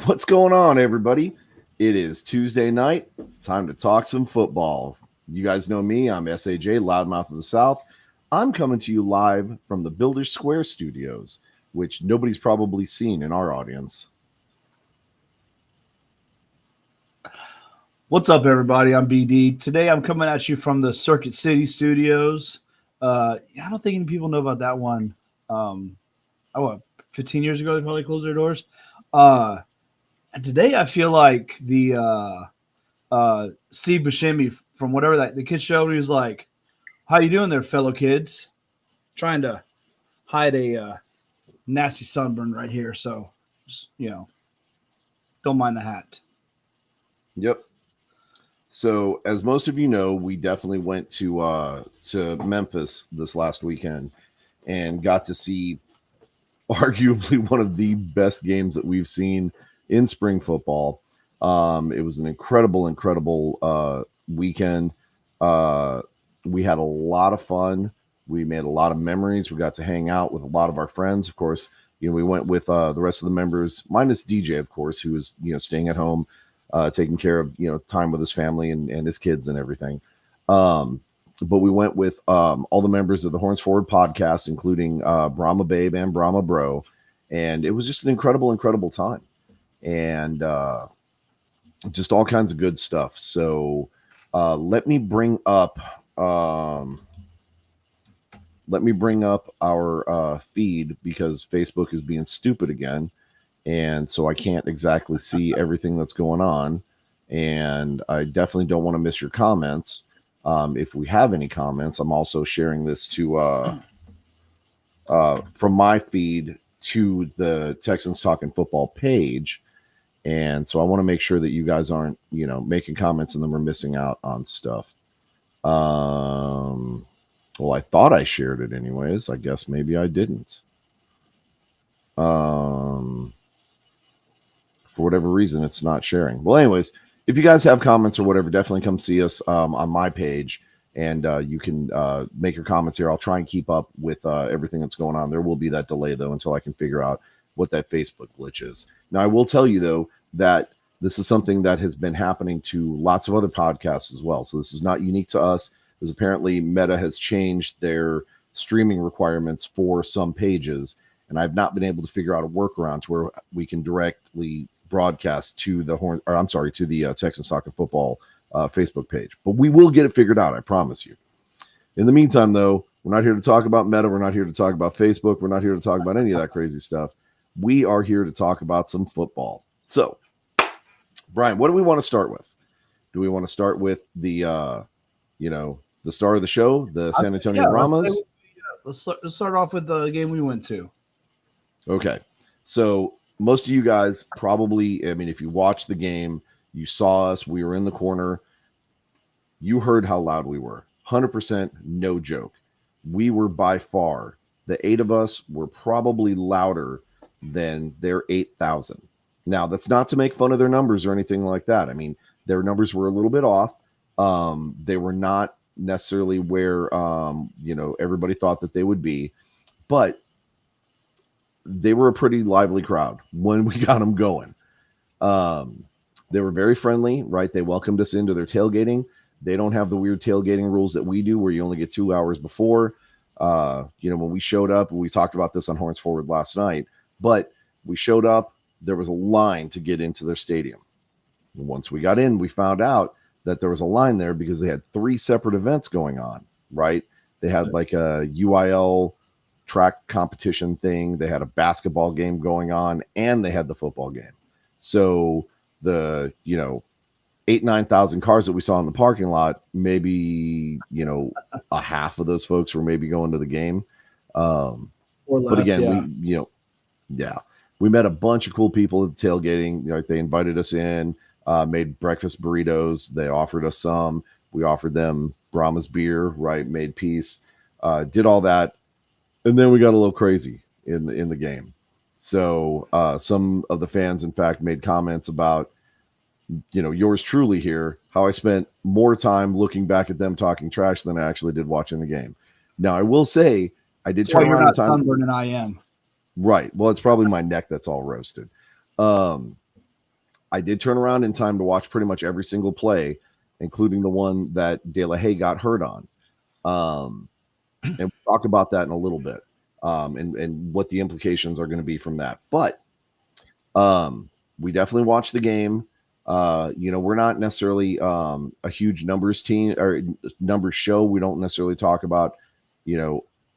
What's going on, everybody? It is Tuesday night. Time to talk some football. You guys know me. I'm SAJ, Loudmouth of the South. I'm coming to you live from the Builders Square studios, which nobody's probably seen in our audience. What's up, everybody? I'm BD. Today I'm coming at you from the Circuit City Studios. I don't think any people know about that one. 15 years ago, they probably closed their doors. And today I feel like the Steve Buscemi from whatever the kid showed, he was like, "How you doing there, fellow kids?" Trying to hide a nasty sunburn right here, so just, don't mind the hat. Yep. So, as most of you know, we definitely went to Memphis this last weekend and got to see arguably one of the best games that we've seen in spring football. It was an incredible weekend. We had a lot of fun. We made a lot of memories. We got to hang out with a lot of our friends. Of course, we went with the rest of the members, minus DJ, of course, who was staying at home. Taking care of time with his family and his kids and everything. But we went with all the members of the Horns Forward podcast, including Brahma Babe and Brahma Bro, and it was just an incredible time, and just all kinds of good stuff. So let me bring up our feed, because Facebook is being stupid again. And so I can't exactly see everything that's going on. And I definitely don't want to miss your comments. If we have any comments, I'm also sharing this to from my feed to the Texans Talking Football page. And so I want to make sure that you guys aren't, making comments and then we're missing out on stuff. Well, I thought I shared it anyways. I guess maybe I didn't. For whatever reason, it's not sharing. Well, anyways, if you guys have comments or whatever, definitely come see us on my page, and you can make your comments here. I'll try and keep up with everything that's going on. There will be that delay, though, until I can figure out what that Facebook glitch is. Now, I will tell you, though, that this is something that has been happening to lots of other podcasts as well. So this is not unique to us, because apparently Meta has changed their streaming requirements for some pages, and I've not been able to figure out a workaround to where we can directly broadcast to the Texans Talking Football Facebook page. But we will get it figured out, I promise you. In the meantime, though, we're not here to talk about Meta. We're not here to talk about Facebook. We're not here to talk about any of that crazy stuff. We are here to talk about some football. So, Brian, what do we want to start with? Do we want to start with the star of the show, the San Antonio Brahmas? Let's start off with the game we went to. Okay. So most of you guys probably, if you watched the game, you saw us. We were in the corner. You heard how loud we were. 100%, no joke. We were by far, the 8 of us were probably louder than their 8,000. Now, that's not to make fun of their numbers or anything like that. Their numbers were a little bit off. They were not necessarily where, everybody thought that they would be. But they were a pretty lively crowd when we got them going. They were very friendly, right? They welcomed us into their tailgating. They don't have the weird tailgating rules that we do, where you only get 2 hours before. When we showed up, we talked about this on Horns Forward last night, but we showed up, there was a line to get into their stadium. And once we got in, we found out that there was a line there because they had 3 separate events going on, right? They had like a UIL track competition thing, they had a basketball game going on, and they had the football game. So the 8,000-9,000 cars that we saw in the parking lot, maybe a half of those folks were maybe going to the game, or less, but again, we met a bunch of cool people at the tailgating. They invited us in, made breakfast burritos. They offered us some. We offered them Brahma's beer, right? Made peace, did all that. And then we got a little crazy in the game. So some of the fans, in fact, made comments about, yours truly here, how I spent more time looking back at them talking trash than I actually did watching the game. Now, I will say, I did turn around the time. Sunburned and I am. Right. Well, it's probably my neck that's all roasted. I did turn around in time to watch pretty much every single play, including the one that De La Haye got hurt on. And we'll talk about that in a little bit, and what the implications are going to be from that. But we definitely watched the game. We're not necessarily a huge numbers team or numbers show. We don't necessarily talk about,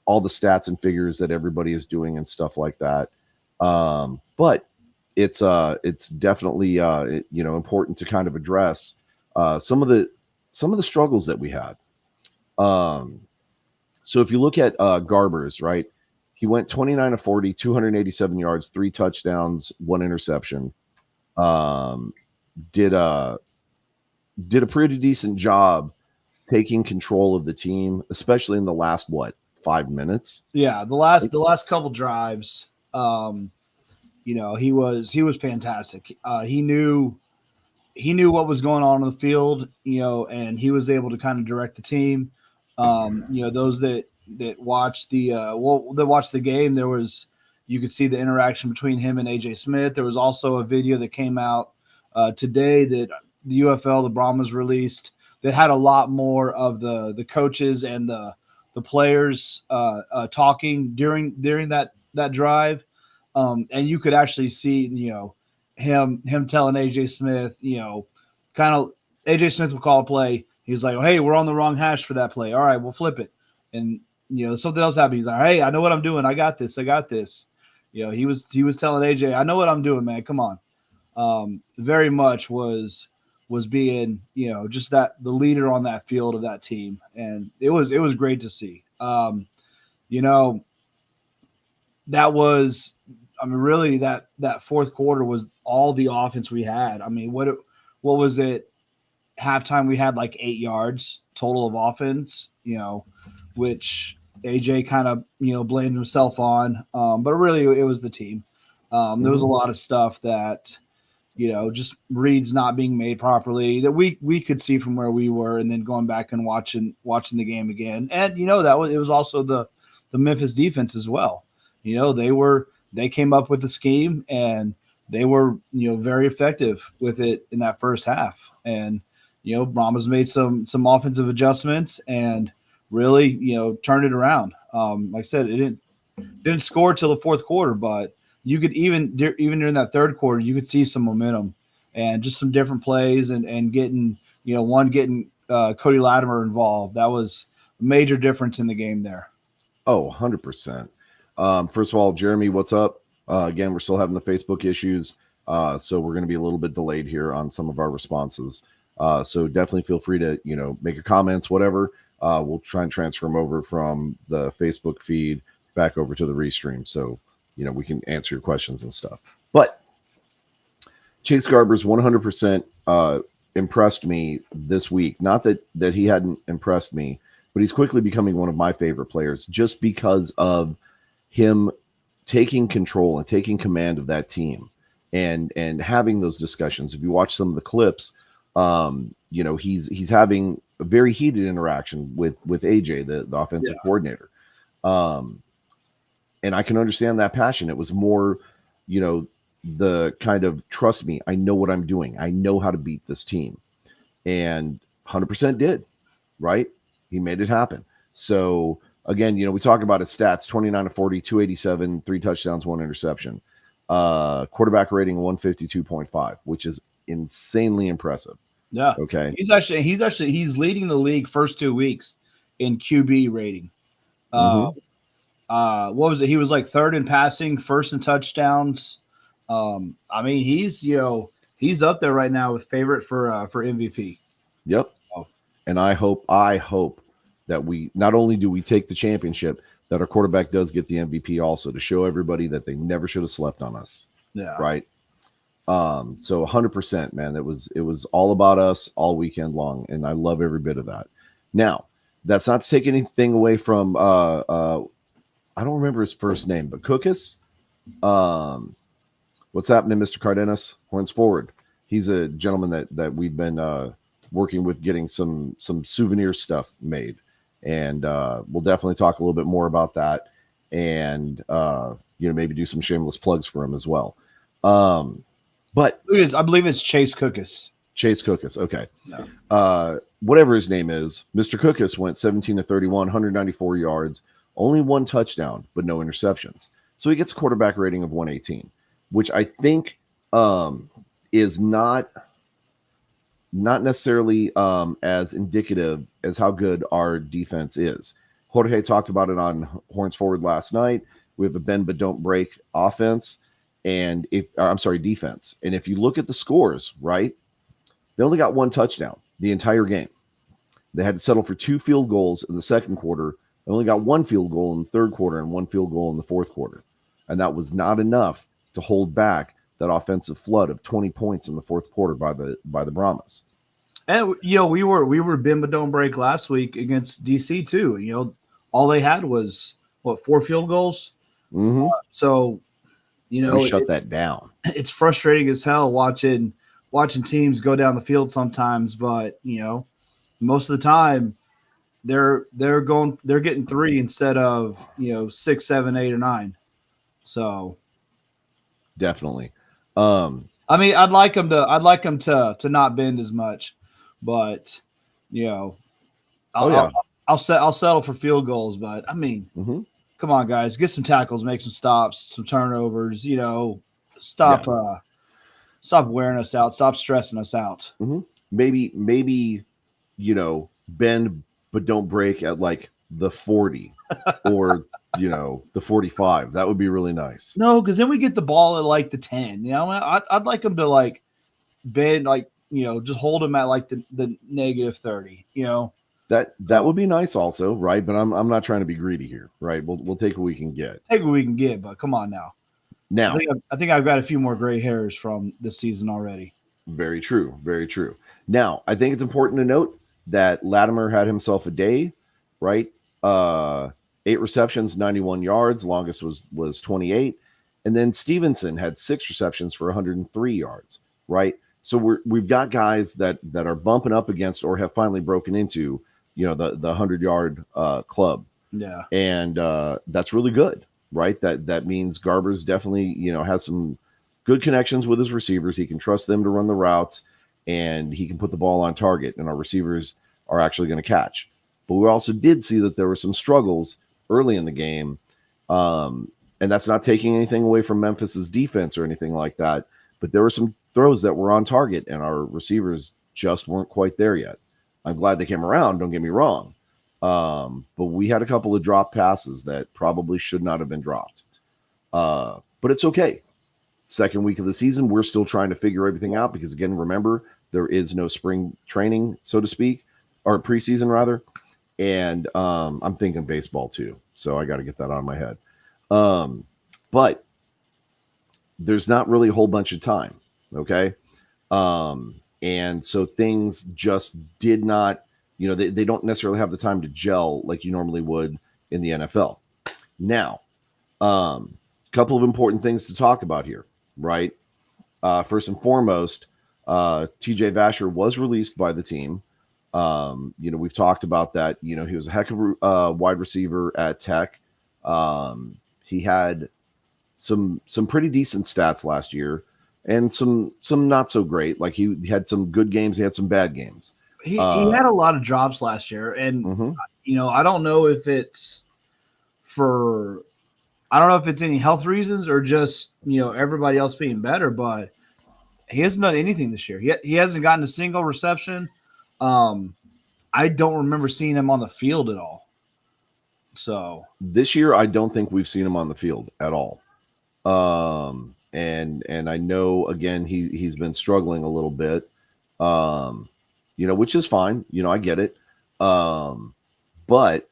all the stats and figures that everybody is doing and stuff like that. But it's definitely important to kind of address some of the struggles that we had. So if you look at Garbers, right, he went 29 of 40, 287 yards, 3 touchdowns, 1 interception. Did a pretty decent job taking control of the team, especially in the last 5 minutes. Yeah, the last couple drives. He was fantastic. He knew what was going on the field, and he was able to kind of direct the team. Those that watched the game, you could see the interaction between him and AJ Smith. There was also a video that came out today that the UFL, the Brahmas, released that had a lot more of the coaches and the players talking during that drive, and you could actually see him telling AJ Smith, kind of AJ Smith would call a play. He's like, "Hey, we're on the wrong hash for that play. All right, we'll flip it." And something else happened. He's like, "Hey, I know what I'm doing. I got this. He was telling AJ, "I know what I'm doing, man. Come on." Very much was being, just the leader on that field of that team, and it was great to see. That was, really that fourth quarter was all the offense we had. What was it? Halftime we had like 8 yards total of offense, which AJ kind of blamed himself on, but really it was the team. There was a lot of stuff that just reads not being made properly that we could see from where we were, and then going back and watching the game again. And it was also the Memphis defense as well. They came up with the scheme, and they were very effective with it in that first half. And Brahmas made some offensive adjustments and really turned it around. Like I said, it didn't score till the fourth quarter, but you could even during that third quarter, you could see some momentum and just some different plays and getting Cody Latimer involved. That was a major difference in the game there. Oh, 100%. First of all, Jeremy, what's up? Again, we're still having the Facebook issues, so we're going to be a little bit delayed here on some of our responses. So definitely feel free to make your comments, whatever. We'll try and transfer them over from the Facebook feed back over to the restream, so we can answer your questions and stuff. But Chase Garbers 100% impressed me this week. Not that he hadn't impressed me, but he's quickly becoming one of my favorite players just because of him taking control and taking command of that team and having those discussions. If you watch some of the clips, he's having a very heated interaction with AJ, the offensive coordinator. And I can understand that passion. It was more, the kind of trust me, I know what I'm doing. I know how to beat this team. And 100% did, right? He made it happen. So again, we talk about his stats, 29 of 40, 287, 3 touchdowns, 1 interception. Quarterback rating 152.5, which is insanely impressive. Yeah. Okay. He's leading the league first 2 weeks in QB rating. What was it? He was like third in passing, first in touchdowns. He's up there right now with favorite for MVP. Yep. So. And I hope that we not only do we take the championship, that our quarterback does get the MVP also, to show everybody that they never should have slept on us. Yeah. Right. So 100%, man, it was all about us all weekend long. And I love every bit of that. Now, that's not to take anything away from, I don't remember his first name, but Cookus. What's happening, Mr. Cardenas? Horns forward. He's a gentleman that we've been working with, getting some souvenir stuff made. And we'll definitely talk a little bit more about that, and maybe do some shameless plugs for him as well. But I believe it's Chase Cookus. Chase Cookus, okay. No. Whatever his name is, Mr. Cookus went 17 to 31, 194 yards, only one touchdown, but no interceptions. So he gets a quarterback rating of 118, which I think is not necessarily as indicative as how good our defense is. Jorge talked about it on Horns Forward last night. We have a bend but don't break offense, and defense. And if you look at the scores, right, they only got one touchdown the entire game. They had to settle for 2 field goals in the second quarter. They only got 1 field goal in the third quarter and 1 field goal in the fourth quarter. And that was not enough to hold back that offensive flood of 20 points in the fourth quarter by the Brahmas. And we were bend but don't break last week against DC too. All they had was 4 field goals. Mm-hmm. So we shut that down. It's frustrating as hell watching teams go down the field sometimes, but most of the time they're getting 3 instead of 6, 7, 8, or 9. So definitely. I mean, I'd like them to not bend as much, but I'll settle for field goals. But I mean, come on, guys, get some tackles, make some stops, some turnovers. Stop wearing us out, stop stressing us out. Mm-hmm. Maybe bend but don't break at like the 40 or the 45. That would be really nice. No, because then we get the ball at like the 10. I'd like them to like bend, like just hold them at like the negative 30. That would be nice also, right? But I'm not trying to be greedy here, right? We'll take what we can get. Take what we can get, but come on now. Now I think I've got a few more gray hairs from this season already. Very true, very true. Now I think it's important to note that Latimer had himself a day, right? 8 receptions, 91 yards. Longest was 28, and then Stevenson had 6 receptions for 103 yards, right? So we've got guys that are bumping up against or have finally broken into the 100-yard club. Yeah, and that's really good, right? That means Garber's definitely has some good connections with his receivers. He can trust them to run the routes, and he can put the ball on target, and our receivers are actually going to catch. But we also did see that there were some struggles early in the game, and that's not taking anything away from Memphis's defense or anything like that. But there were some throws that were on target, and our receivers just weren't quite there yet. I'm glad they came around, don't get me wrong. But we had a couple of drop passes that probably should not have been dropped. But it's okay. Second week of the season, we're still trying to figure everything out because, again, remember, there is no spring training, so to speak, or preseason, rather. And I'm thinking baseball, too. So I got to get that out of my head. But there's not really a whole bunch of time, okay? And so things just did not, they don't necessarily have the time to gel like you normally would in the NFL. Now, a couple of important things to talk about here, right? First and foremost, TJ Vasher was released by the team. We've talked about that. He was a heck of a wide receiver at Tech. He had some pretty decent stats last year and some not so great. Like he had some good games. He had some bad games. He had a lot of drops last year. And, I don't know if it's any health reasons or just, everybody else being better, but he hasn't done anything this year. He hasn't gotten a single reception. I don't remember seeing him on the field at all. So this year, I don't think we've seen him on the field at all. And I know, again, he's been struggling a little bit, which is fine. I get it. But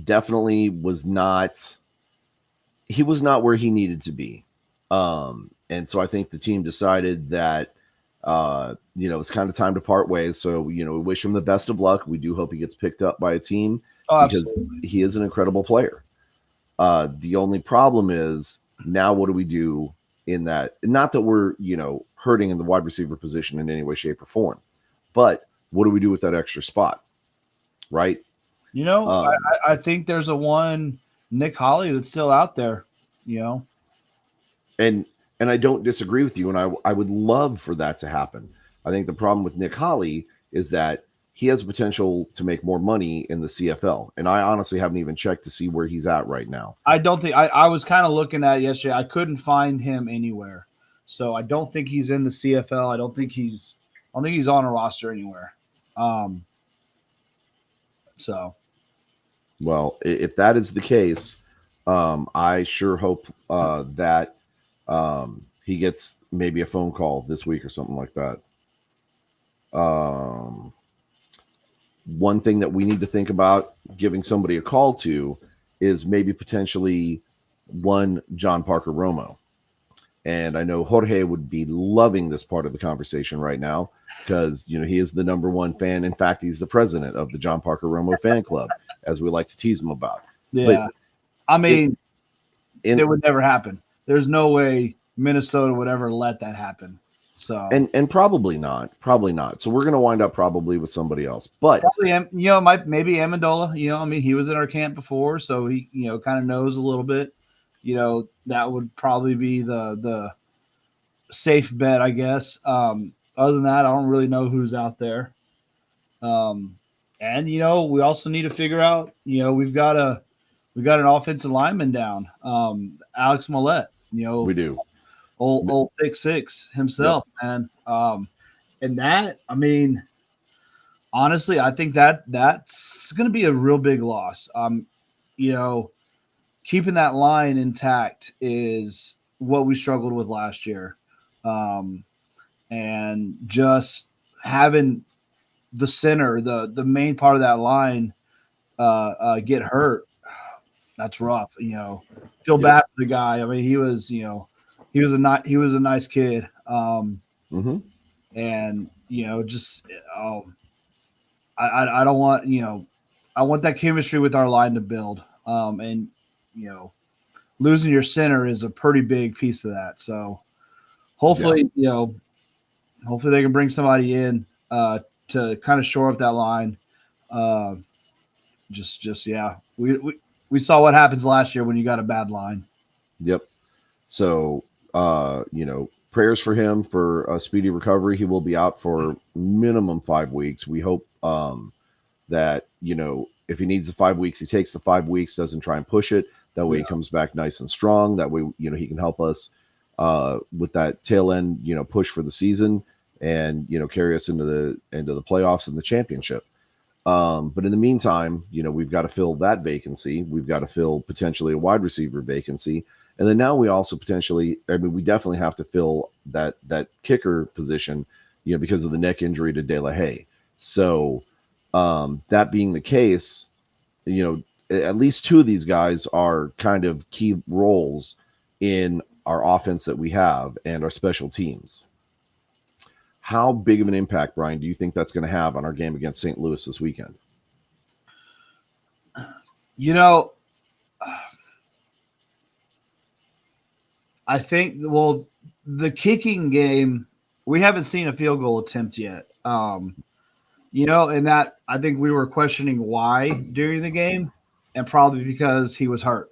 definitely was not where he needed to be. And so I think the team decided that, it's kind of time to part ways. So, we wish him the best of luck. We do hope he gets picked up by a team because he is an incredible player. The only problem is now what do we do in that? Not that we're, hurting in the wide receiver position in any way, shape, or form, but what do we do with that extra spot? Right. I think there's a one Nick Holly that's still out there, And And I don't disagree with you. And I would love for that to happen. I think the problem with Nick Holly is that he has potential to make more money in the CFL. And I honestly haven't even checked to see where he's at right now. I don't think I was kind of looking at it yesterday. I couldn't find him anywhere. So I don't think he's in the CFL. I don't think he's on a roster anywhere. Um, so Well, if that is the case, I sure hope that he gets maybe a phone call this week or something like that. One thing that we need to think about giving somebody a call to is maybe potentially one John Parker Romo. And I know Jorge would be loving this part of the conversation right now because, he is the number one fan. In fact, he's the president of the John Parker Romo fan club, as we like to tease him about. yeah, I mean, it would never happen. There's no way Minnesota would ever let that happen. So and probably not. So we're going to wind up probably with somebody else. But probably, maybe Amendola. He was in our camp before, so he, kind of knows a little bit. That would probably be the safe bet, I guess. Other than that, I don't really know who's out there. And we also need to figure out. We've got an offensive lineman down, Alex Millette. we do. Old 6'6" himself, man. And that, honestly, I think that's going to be a real big loss. Keeping that line intact is what we struggled with last year. And just having the center, the main part of that line get hurt, that's rough. Feel bad for the guy. He was a nice kid. And just I don't want I want that chemistry with our line to build. And losing your center is a pretty big piece of that. So hopefully, hopefully they can bring somebody in to kind of shore up that line. We saw what happens last year when you got a bad line. Yep. So, prayers for him for a speedy recovery. He will be out for minimum 5 weeks. We hope that, if he needs the 5 weeks, he takes the 5 weeks, doesn't try and push it. That way he comes back nice and strong. That way, he can help us with that tail end, push for the season and, carry us into the playoffs and the championship. But in the meantime, we've got to fill that vacancy. We've got to fill potentially a wide receiver vacancy. And then now we also potentially, we definitely have to fill that kicker position, because of the neck injury to De La Haye. So that being the case, at least two of these guys are kind of key roles in our offense that we have and our special teams. How big of an impact, Brian, do you think that's going to have on our game against St. Louis this weekend? I think, the kicking game, we haven't seen a field goal attempt yet. And that I think we were questioning why during the game, and probably because he was hurt.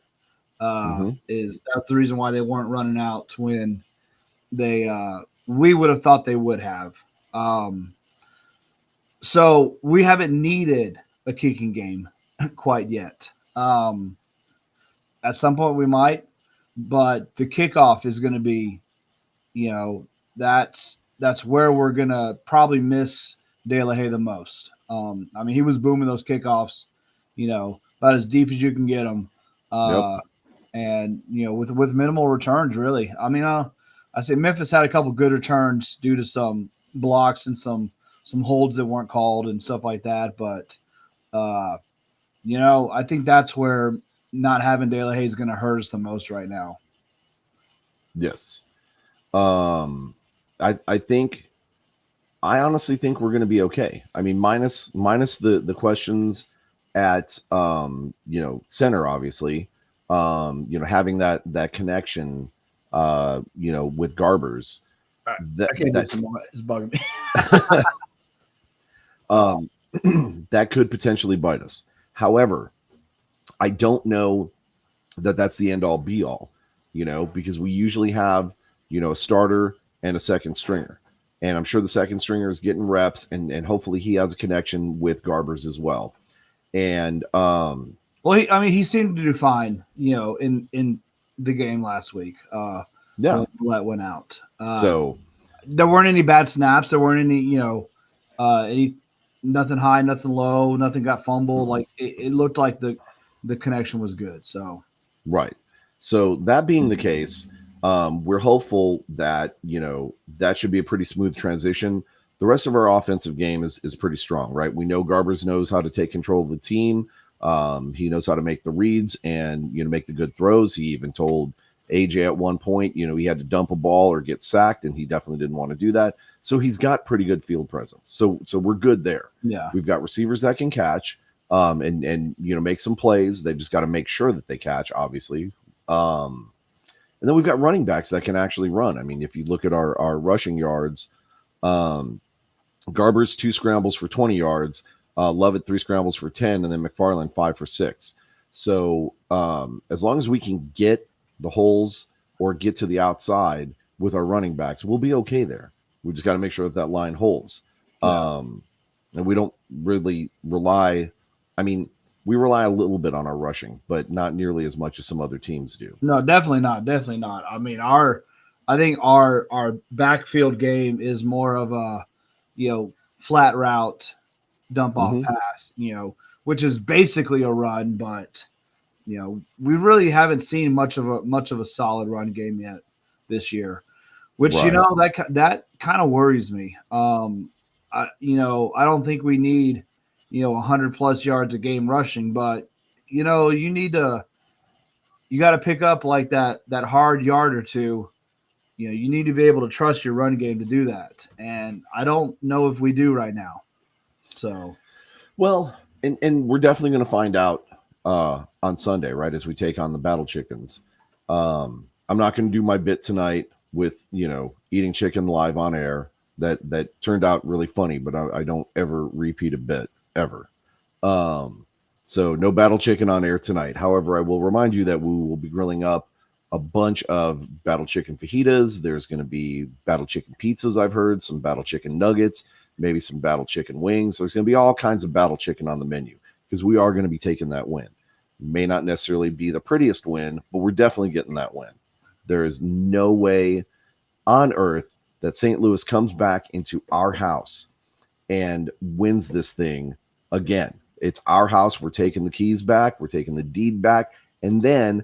That's the reason why they weren't running out when they we would have thought they would have. So we haven't needed a kicking game quite yet. At some point we might, but the kickoff is going to be, that's where we're going to probably miss De La Haye the most. He was booming those kickoffs, about as deep as you can get them. And, with minimal returns, really. I say Memphis had a couple good returns due to some blocks and some holds that weren't called and stuff like that. But, I think that's where not having De La Haye is going to hurt us the most right now. Yes. I honestly think we're going to be okay. Minus the questions at, center, obviously, having that connection, with Garbers. I can't do some more. It's bugging me. That could potentially bite us. However, I don't know that that's the end all be all, because we usually have, a starter and a second stringer. And I'm sure the second stringer is getting reps, and hopefully he has a connection with Garbers as well. And well, he seemed to do fine, in the game last week. Yeah. When Millette went out. So there weren't any bad snaps. There weren't any, any nothing high, nothing low, nothing got fumbled. Like it looked like the connection was good. So right. So that being the case, we're hopeful that that should be a pretty smooth transition. The rest of our offensive game is pretty strong, right? We know Garbers knows how to take control of the team. He knows how to make the reads and make the good throws. He even told AJ at one point, he had to dump a ball or get sacked, and he definitely didn't want to do that. So he's got pretty good field presence. So we're good there. Yeah, we've got receivers that can catch, and make some plays. They've just got to make sure that they catch, obviously. And then we've got running backs that can actually run. I mean, if you look at our rushing yards, Garbers 2 scrambles for 20 yards, Lovett 3 scrambles for 10, and then McFarland 5 for 6. So as long as we can get the holes or get to the outside with our running backs, we'll be okay there. We just got to make sure that line holds. Yeah. And we don't really rely. I mean, we rely a little bit on our rushing, but not nearly as much as some other teams do. No, definitely not. Definitely not. I mean, I think our backfield game is more of a, flat route, dump off pass, which is basically a run, but we really haven't seen much of a solid run game yet this year, which right. that kind of worries me. I don't think we need 100+ yards a game rushing, but you got to pick up like that hard yard or two. You need to be able to trust your run game to do that, and I don't know if we do right now. So, well, and we're definitely going to find out on Sunday, right, as we take on the Battle Chickens. I'm not going to do my bit tonight with eating chicken live on air. That turned out really funny, but I don't ever repeat a bit ever. So no Battle Chicken on air tonight. However, I will remind you that we will be grilling up a bunch of Battle Chicken fajitas. There's going to be Battle Chicken pizzas, I've heard, some Battle Chicken nuggets, maybe some Battle Chicken wings. There's going to be all kinds of Battle Chicken on the menu because we are going to be taking that win. May not necessarily be the prettiest win, but we're definitely getting that win. There is no way on earth that St. Louis comes back into our house and wins this thing again. It's our house. We're taking the keys back. We're taking the deed back. And then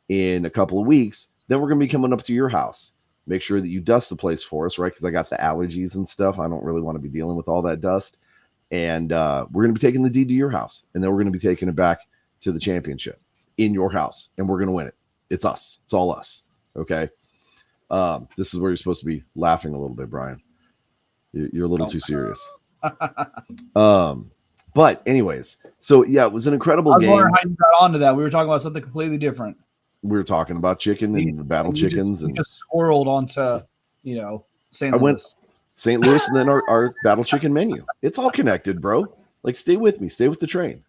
in a couple of weeks, then we're going to be coming up to your house. Make sure that you dust the place for us, right? Because I got the allergies and stuff. I don't really want to be dealing with all that dust. And we're going to be taking the deed to your house. And then we're going to be taking it back to the championship in your house. And we're going to win it. It's us. It's all us. Okay? This is where you're supposed to be laughing a little bit, Brian. You're a little too serious. But anyways, so yeah, it was an incredible game. I was wondering how you got onto that. We were talking about something completely different. We were talking about chicken and Battle Chickens, and just swirled onto St. Louis. I went St. Louis and then our Battle Chicken menu. It's all connected, bro. Like, stay with me, stay with the train.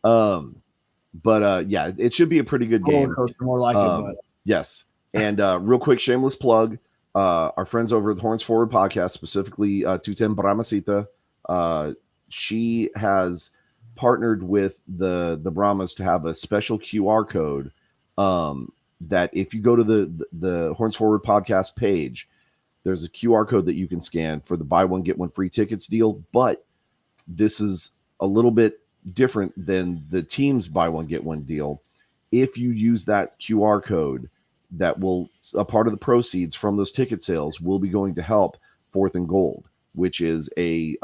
But yeah, it should be a pretty good game. More like it, but. Yes. And real quick, shameless plug. Our friends over at the Horns Forward podcast, specifically 210 Brahmasita, she has partnered with the Brahmas to have a special QR code that if you go to the Horns Forward podcast page, there's a QR code that you can scan for the buy one, get one free tickets deal. But this is a little bit different than the team's buy one, get one deal. If you use that QR code, that will, a part of the proceeds from those ticket sales will be going to help Fourth and Gold, which is a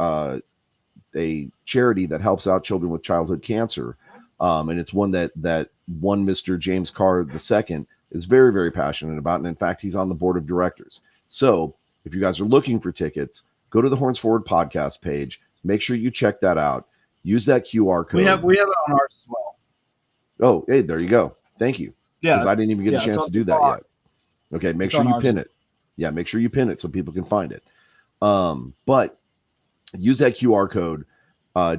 charity that helps out children with childhood cancer. And it's one that one Mr. James Carr II is very, very passionate about. And in fact, he's on the board of directors. So if you guys are looking for tickets, go to the Horns Forward podcast page. Make sure you check that out. Use that QR code. We have it on ours as well. Oh, hey, there you go. Thank you. Yeah. Because I didn't even get a chance to do that yet. Okay, make sure you pin it. Yeah, make sure you pin it so people can find it. But use that QR code.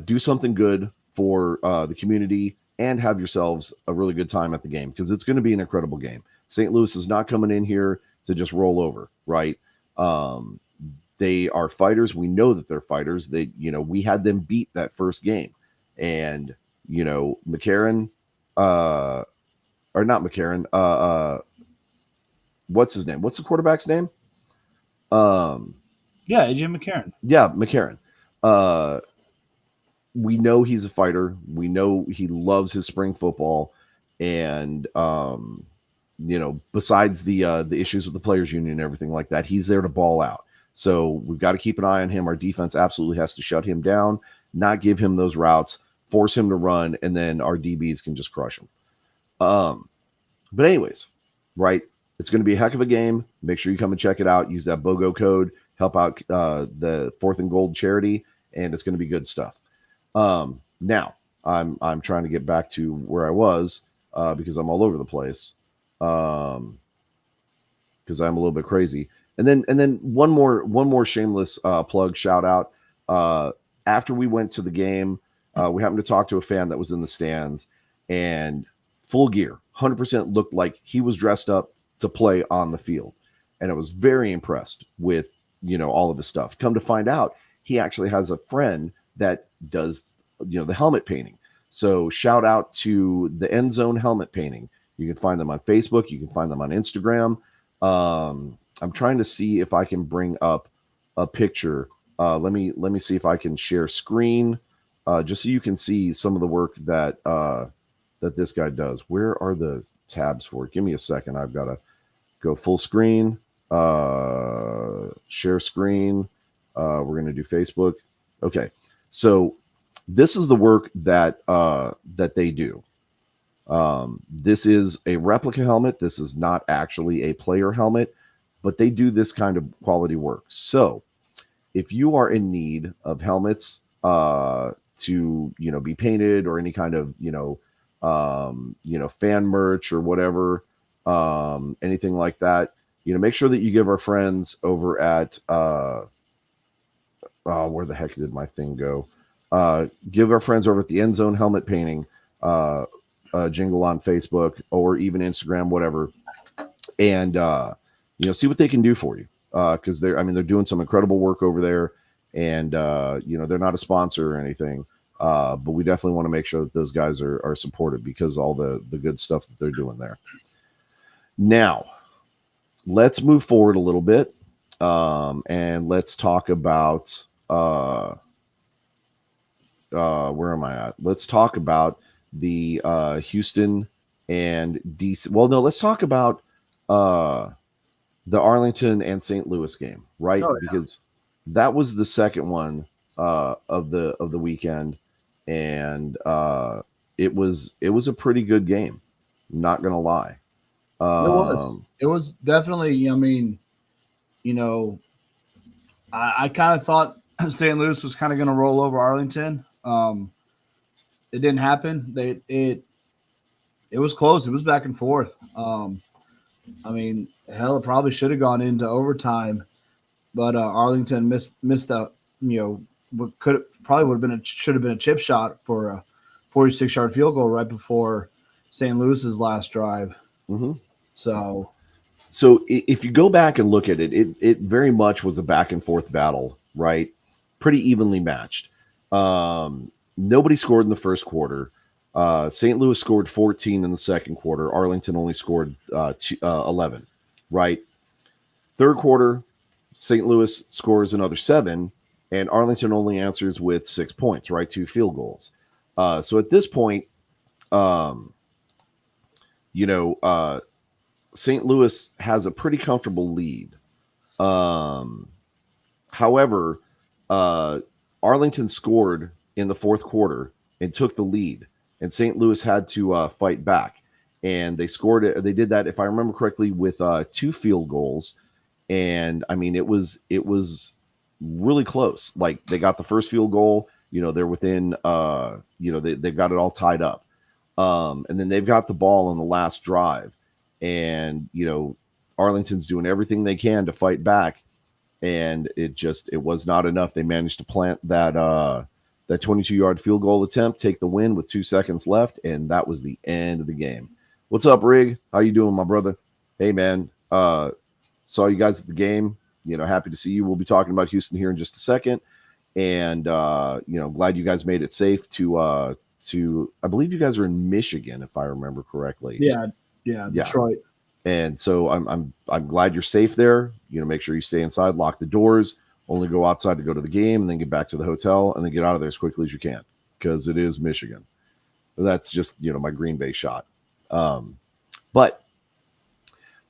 Do something good for the community and have yourselves a really good time at the game because it's going to be an incredible game. St. Louis is not coming in here to just roll over, right? Um, they are fighters. We know that they're fighters. We had them beat that first game, and McCarron, or not McCarron, what's his name? What's the quarterback's name? Um, Yeah, AJ McCarron. yeah, McCarron. Uh, we know he's a fighter. We know he loves his spring football, and besides the issues with the players union and everything like that, he's there to ball out. So we've got to keep an eye on him. Our defense absolutely has to shut him down, not give him those routes, force him to run, and then our DBs can just crush him. But anyways, right, it's going to be a heck of a game. Make sure you come and check it out. Use that BOGO code. Help out the 4th and Gold charity, and it's going to be good stuff. Now I'm trying to get back to where I was because I'm all over the place because I'm a little bit crazy. And then one more shameless plug shout out. After we went to the game, we happened to talk to a fan that was in the stands, and full gear, 100% looked like he was dressed up to play on the field, and I was very impressed with all of his stuff. Come to find out, he actually has a friend that does the helmet painting. So shout out to the End Zone Helmet Painting. You can find them on Facebook. You can find them on Instagram. I'm trying to see if I can bring up a picture. Let me see if I can share screen, just so you can see some of the work that this guy does. Where are the tabs for it? Give me a second. I've got to go full screen, share screen. We're going to do Facebook. Okay. So this is the work that they do. This is a replica helmet. This is not actually a player helmet, but they do this kind of quality work. So if you are in need of helmets to be painted, or any kind of fan merch or whatever, anything like that, make sure that you give our friends over at where the heck did my thing go? Give our friends over at the End Zone Helmet Painting jingle on Facebook or even Instagram, whatever, and see what they can do for you, because they're doing some incredible work over there, and they're not a sponsor or anything, but we definitely want to make sure that those guys are supported because all the good stuff that they're doing there. Now, let's move forward a little bit, and let's talk about where am I at? Let's talk about the Houston and DC. Well, no, let's talk about the Arlington and St. Louis game, right? Oh, yeah. Because that was the second one of the weekend, and it was a pretty good game. I'm not gonna lie. It was definitely. I kind of thought St. Louis was kind of going to roll over Arlington. It didn't happen. It was close. It was back and forth. Hell, it probably should have gone into overtime, but Arlington missed the what should have been a chip shot for a 46-yard field goal right before St. Louis's last drive. Mm-hmm. So if you go back and look at it, it very much was a back and forth battle, right? Pretty evenly matched. Nobody scored in the first quarter. St. Louis scored 14 in the second quarter. Arlington only scored 11, right? Third quarter, St. Louis scores another 7, and Arlington only answers with 6 points, right? 2 field goals. So at this point, St. Louis has a pretty comfortable lead. However, Arlington scored in the fourth quarter and took the lead, and St. Louis had to fight back. And they scored it. They did that, if I remember correctly, with 2 field goals. And it was really close. Like, they got the first field goal. They're within. They've got it all tied up. And then they've got the ball on the last drive. And Arlington's doing everything they can to fight back, and it was not enough. They managed to plant that 22-yard field goal attempt, take the win with 2 seconds left, and that was the end of the game. What's up, Rig? How you doing, my brother? Hey, man. saw you guys at the game. Happy to see you. We'll be talking about Houston here in just a second, and glad you guys made it safe to. I believe you guys are in Michigan, if I remember correctly. Yeah, Detroit. And so I'm glad you're safe there. Make sure you stay inside, lock the doors, only go outside to go to the game, and then get back to the hotel, and then get out of there as quickly as you can, because it is Michigan. That's just my Green Bay shot. But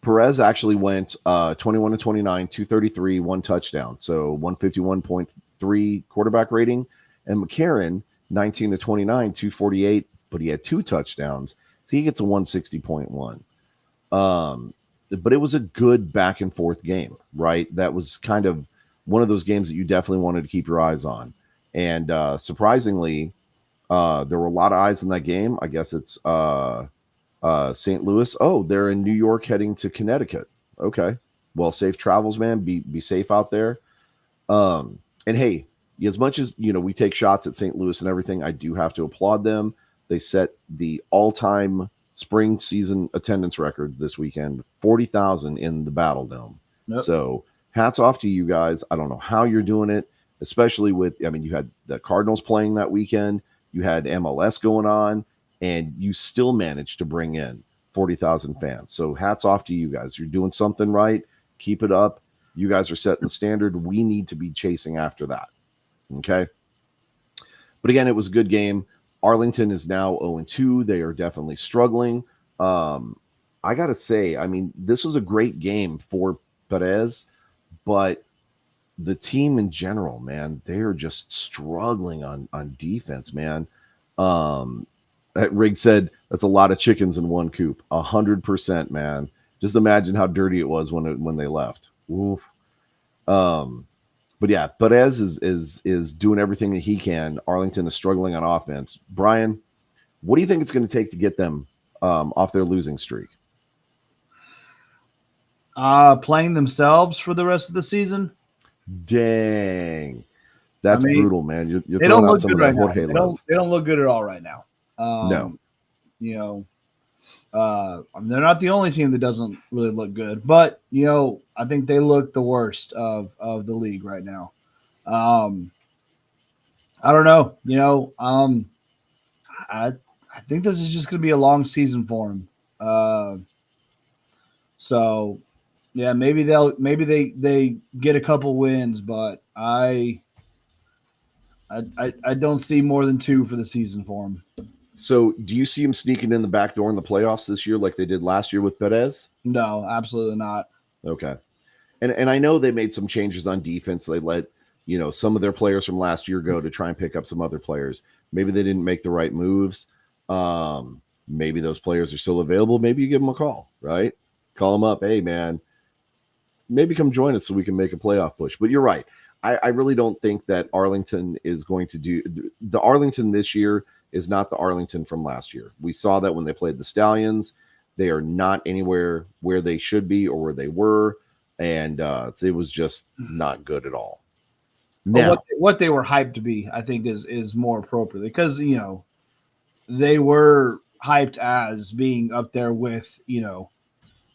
Perez actually went 21 to 29, 233, one touchdown, so 151.3 quarterback rating, and McCarron 19 to 29, 248, but he had two touchdowns, so he gets a 160.1. But it was a good back and forth game, right? That was kind of one of those games that you definitely wanted to keep your eyes on. And surprisingly, there were a lot of eyes in that game. I guess it's St. Louis. Oh, they're in New York heading to Connecticut. Okay. Well, safe travels, man. Be safe out there. And hey, as much as we take shots at St. Louis and everything, I do have to applaud them. They set the all-time spring season attendance record this weekend, 40,000 in the Battle Dome. Yep. So hats off to you guys. I don't know how you're doing it, especially with, you had the Cardinals playing that weekend, you had MLS going on, and you still managed to bring in 40,000 fans. So hats off to you guys. You're doing something right. Keep it up. You guys are setting the standard. We need to be chasing after that. Okay. But again, it was a good game. Arlington is now 0-2. They are definitely struggling. I got to say, this was a great game for Perez, but the team in general, man, they're just struggling on defense, man. Riggs said that's a lot of chickens in one coop. 100%, man. Just imagine how dirty it was when they left. Oof. But yeah, Perez is doing everything that he can. Arlington is struggling on offense. Brian, what do you think it's going to take to get them off their losing streak? Playing themselves for the rest of the season. Dang, that's brutal, man. You're they don't look good right now. They don't look good at all right now. No, they're not the only team that doesn't really look good, but I think they look the worst of the league right now. I don't know. I think this is just going to be a long season for them. So yeah, maybe they get a couple wins, but I don't see more than 2 for the season for them. So do you see them sneaking in the back door in the playoffs this year like they did last year with Perez? No, absolutely not. Okay. And I know they made some changes on defense. They let, some of their players from last year go to try and pick up some other players. Maybe they didn't make the right moves. Maybe those players are still available. Maybe you give them a call, right? Call them up. Hey, man, maybe come join us so we can make a playoff push. But you're right. I really don't think that Arlington is going to do – the Arlington this year is not the Arlington from last year. We saw that when they played the Stallions. They are not anywhere where they should be or where they were, and it was just not good at all. Now, what they were hyped to be, I think, is more appropriate because they were hyped as being up there with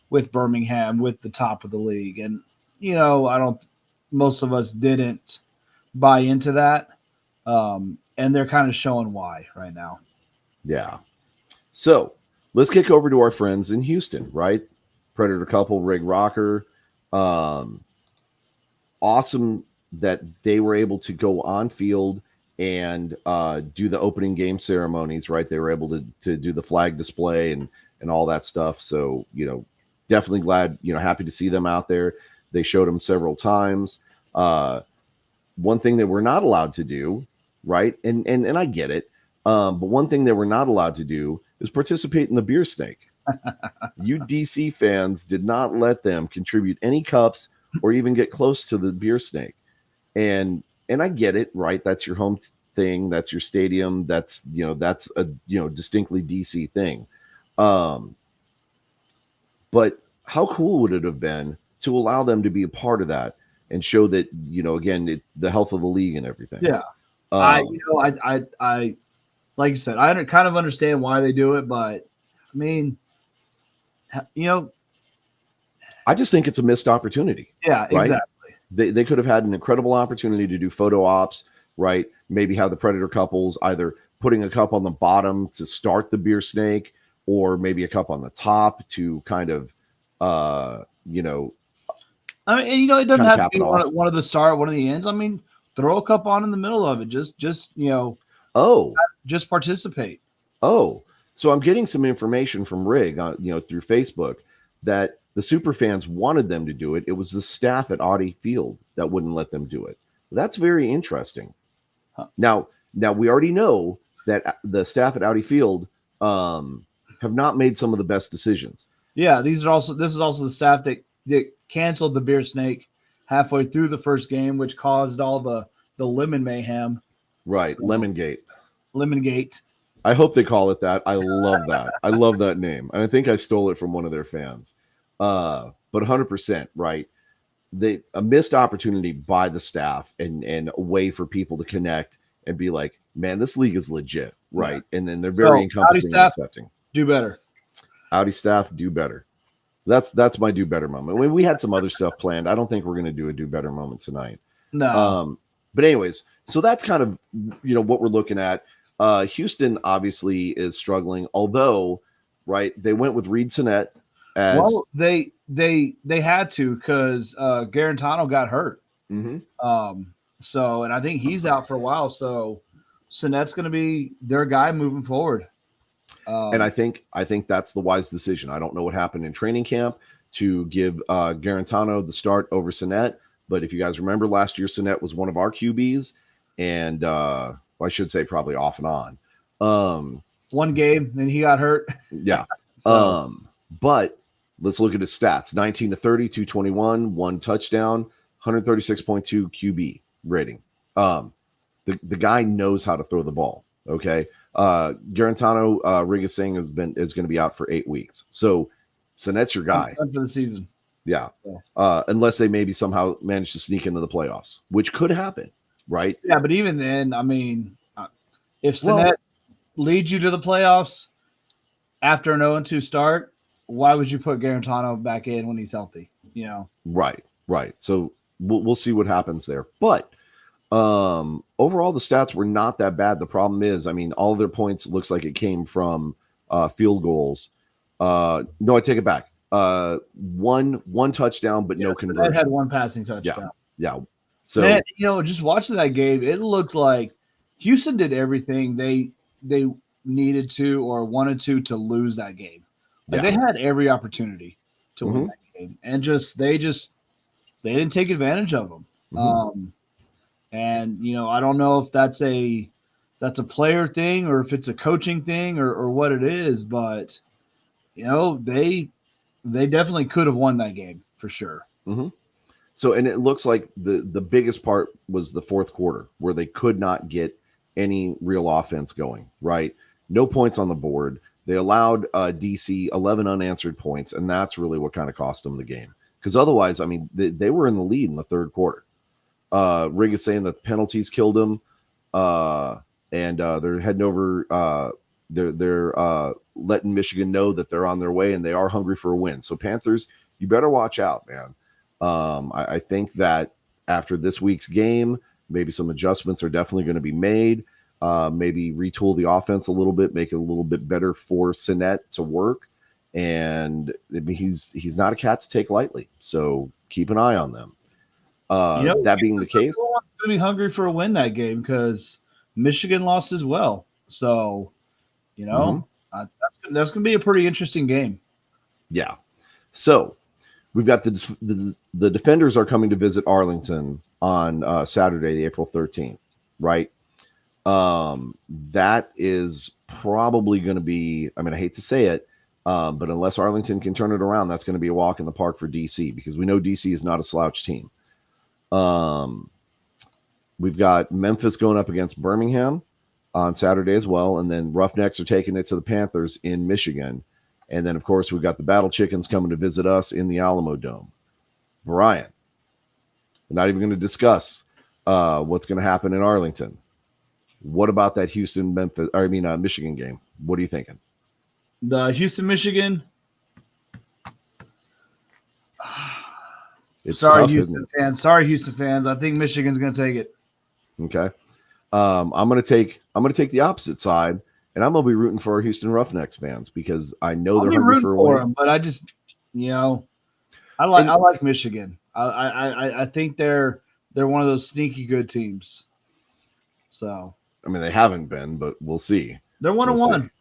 with Birmingham, with the top of the league, and most of us didn't buy into that. And they're kind of showing why right now. Yeah. So let's kick over to our friends in Houston, right? Predator couple, Rig Rocker. Awesome that they were able to go on field and do the opening game ceremonies, right? They were able to do the flag display and all that stuff. So, definitely glad, happy to see them out there. They showed them several times. One thing that we're not allowed to do, right? And I get it. But one thing that we're not allowed to do is participate in the beer snake. You DC fans did not let them contribute any cups or even get close to the beer snake. And I get it, right? That's your home thing. That's your stadium. That's a distinctly DC thing. But how cool would it have been to allow them to be a part of that and show that, again, the health of the league and everything. Yeah. I like you said, I kind of understand why they do it, but I mean, I just think it's a missed opportunity. Yeah, Right? exactly. They could have had an incredible opportunity to do photo ops, right? Maybe have the predator couples either putting a cup on the bottom to start the beer snake, or maybe a cup on the top to kind of, you know, I mean, and it doesn't kind of have to cap be it off. one of the start, one of the ends. I mean, throw a cup on in the middle of it. Just Oh, just participate. oh, so I'm getting some information from Rig, through Facebook, that the super fans wanted them to do it. It was the staff at Audi Field that wouldn't let them do it. That's very interesting. Huh. Now we already know that the staff at Audi Field have not made some of the best decisions. Yeah, this is also the staff that canceled the beer snake halfway through the first game, which caused all the lemon mayhem. Right, So, Lemongate. Lemon Gate. I hope they call it that. I love that. I love that name. And I think I stole it from one of their fans. But 100%, right? A missed opportunity by the staff and a way for people to connect and be like, man, this league is legit, right? Yeah. And then they're very encompassing and accepting. Do better. Audi staff, do better. That's my do better moment. When we had some other stuff planned, I don't think we're going to do a do better moment tonight. No. But anyways, so that's kind of what we're looking at. Houston obviously is struggling, although right they went with Reed Sinnett as well. They had to because Garantano got hurt. Mm-hmm. So and I think he's out for a while. So Sinnett's going to be their guy moving forward. And I think that's the wise decision. I don't know what happened in training camp to give Garantano the start over Sinnett, but if you guys remember last year, Sinnett was one of our QBs, and I should say probably off and on. One game, then he got hurt. Yeah. But let's look at his stats: 19 to 30, 221, 1 touchdown, 136.2 QB rating. The guy knows how to throw the ball. Okay. Garantano, Rig is saying is going to be out for 8 weeks. So Sinnett's your guy for the season. Yeah. Unless they maybe somehow manage to sneak into the playoffs, which could happen. Right. Yeah. But even then, I mean, if Sinnett leads you to the playoffs after an 0-2 start, why would you put Garantano back in when he's healthy? Right. So we'll see what happens there. But overall, the stats were not that bad. The problem is, I mean, all of their points looks like it came from field goals. No, I take it back. One touchdown, but no conversion. Had one passing touchdown. Yeah. So man, just watching that game, it looked like Houston did everything they needed to or wanted to lose that game. Like they had every opportunity to win that game, and they didn't take advantage of them. And I don't know if that's a player thing or if it's a coaching thing or what it is, but they definitely could have won that game for sure. So, and it looks like the biggest part was the fourth quarter where they could not get any real offense going, right? No points on the board. They allowed DC 11 unanswered points, and that's really what kind of cost them the game. Because otherwise, I mean, they were in the lead in the third quarter. Rig is saying that penalties killed them, and they're heading over. They're letting Michigan know that they're on their way and they are hungry for a win. So Panthers, you better watch out, man. I think that after this week's game, maybe some adjustments are definitely going to be made. Maybe retool the offense a little bit, make it a little bit better for Sinnett to work. And he's not a cat to take lightly. So keep an eye on them. That being the case, going to be hungry for a win that game because Michigan lost as well. So, that's going to be a pretty interesting game. Yeah. So we've got the Defenders are coming to visit Arlington on Saturday, April 13th, right? That is probably going to be, I mean, I hate to say it, but unless Arlington can turn it around, that's going to be a walk in the park for DC because we know DC is not a slouch team. We've got Memphis going up against Birmingham on Saturday as well. And then Roughnecks are taking it to the Panthers in Michigan. And then, of course, we've got the Battle Chickens coming to visit us in the Alamo Dome. Brian, we're not even going to discuss what's going to happen in Arlington. What about that Michigan game? What are you thinking? The Houston, Michigan. It's Sorry, tough, Houston isn't it? fans. Sorry, Houston fans. I think Michigan's going to take it. Okay. I'm gonna take the opposite side, and I'm gonna be rooting for our Houston Roughnecks fans because I know I'll they're be hungry rooting for a for win. them, but I just, I And like Michigan. I think they're one of those sneaky good teams. So I mean, they haven't been, but we'll see. they're one We'll and see. one.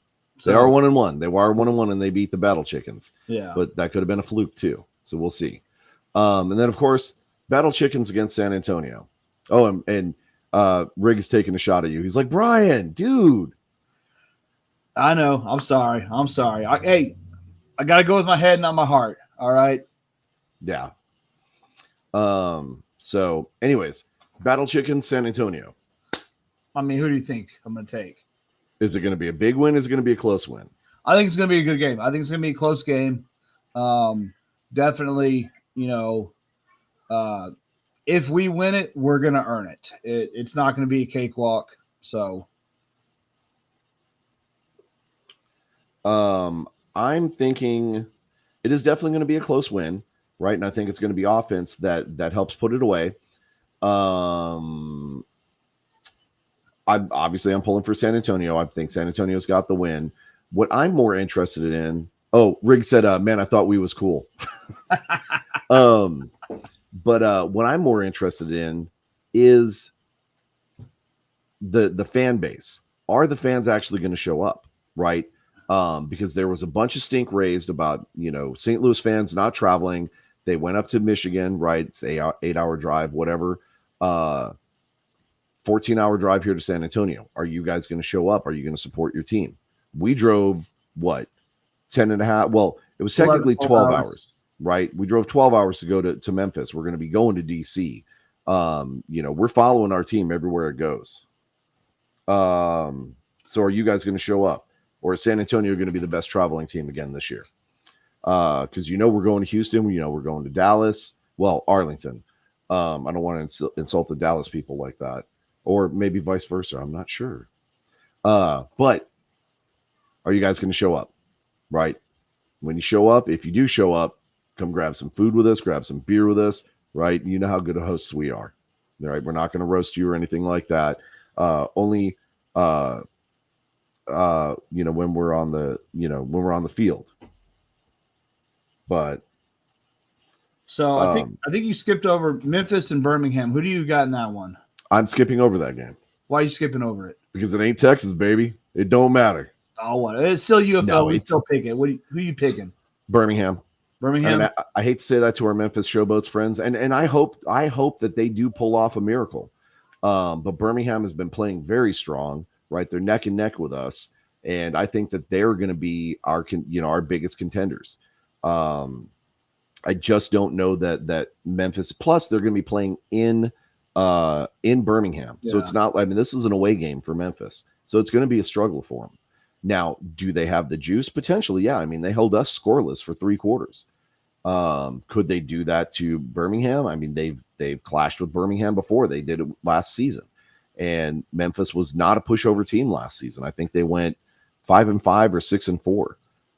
They So are 1-1. They are 1-1, and they beat the Battle Chickens. yeah, But that could have been a fluke too. So we'll see. And then of course, Battle Chickens against San Antonio. Oh, and Rig is taking a shot at you. He's like, Brian, dude. I know. I'm sorry. Hey, I got to go with my head, not my heart. All right. Yeah. So, anyways, Battle Chickens, San Antonio. I mean, who do you think I'm going to take? Is it going to be a big win? Is it going to be a close win? I think it's going to be a good game. I think it's going to be a close game. Definitely, if we win it, we're going to earn it. It's not going to be a cakewalk. So, I'm thinking it is definitely going to be a close win, right? And I think it's going to be offense that helps put it away. I'm pulling for San Antonio. I think San Antonio's got the win. What I'm more interested in, Rig said, man, I thought we was cool. But what I'm more interested in is the fan base. Are the fans actually going to show up, right? Because there was a bunch of stink raised about, St. Louis fans not traveling. They went up to Michigan, right? It's an 8-hour drive, whatever. 14-hour drive here to San Antonio. Are you guys going to show up? Are you going to support your team? We drove, 10 and a half? Well, it was technically 12 hours, right? We drove 12 hours to go to Memphis. We're going to be going to D.C. We're following our team everywhere it goes. So are you guys going to show up? Or is San Antonio going to be the best traveling team again this year? Because we're going to Houston. We're going to Dallas. Well, Arlington. I don't want to insult the Dallas people like that. Or maybe vice versa. I'm not sure. But are you guys going to show up? Right? When you show up, if you do show up, come grab some food with us, grab some beer with us, right? You know how good of hosts we are. All right. We're not going to roast you or anything like that. Only when we're on the field. But so I think you skipped over Memphis and Birmingham. Who do you got in that one? I'm skipping over that game. Why are you skipping over it? Because it ain't Texas, baby. It don't matter. Oh, what? It's still UFL. No, we it's still pick it. Who are you picking? Birmingham. Birmingham. And I hate to say that to our Memphis Showboats friends, and I hope that they do pull off a miracle. But Birmingham has been playing very strong, right? They're neck and neck with us, and I think that they're going to be our biggest contenders. I just don't know that Memphis. Plus, they're going to be playing in Birmingham, so it's not. I mean, this is an away game for Memphis, so it's going to be a struggle for them. Now, do they have the juice? Potentially, yeah. I mean, they held us scoreless for 3 quarters. Could they do that to Birmingham? I mean, they've clashed with Birmingham before. They did it last season, and Memphis was not a pushover team last season. I think they went 5-5 or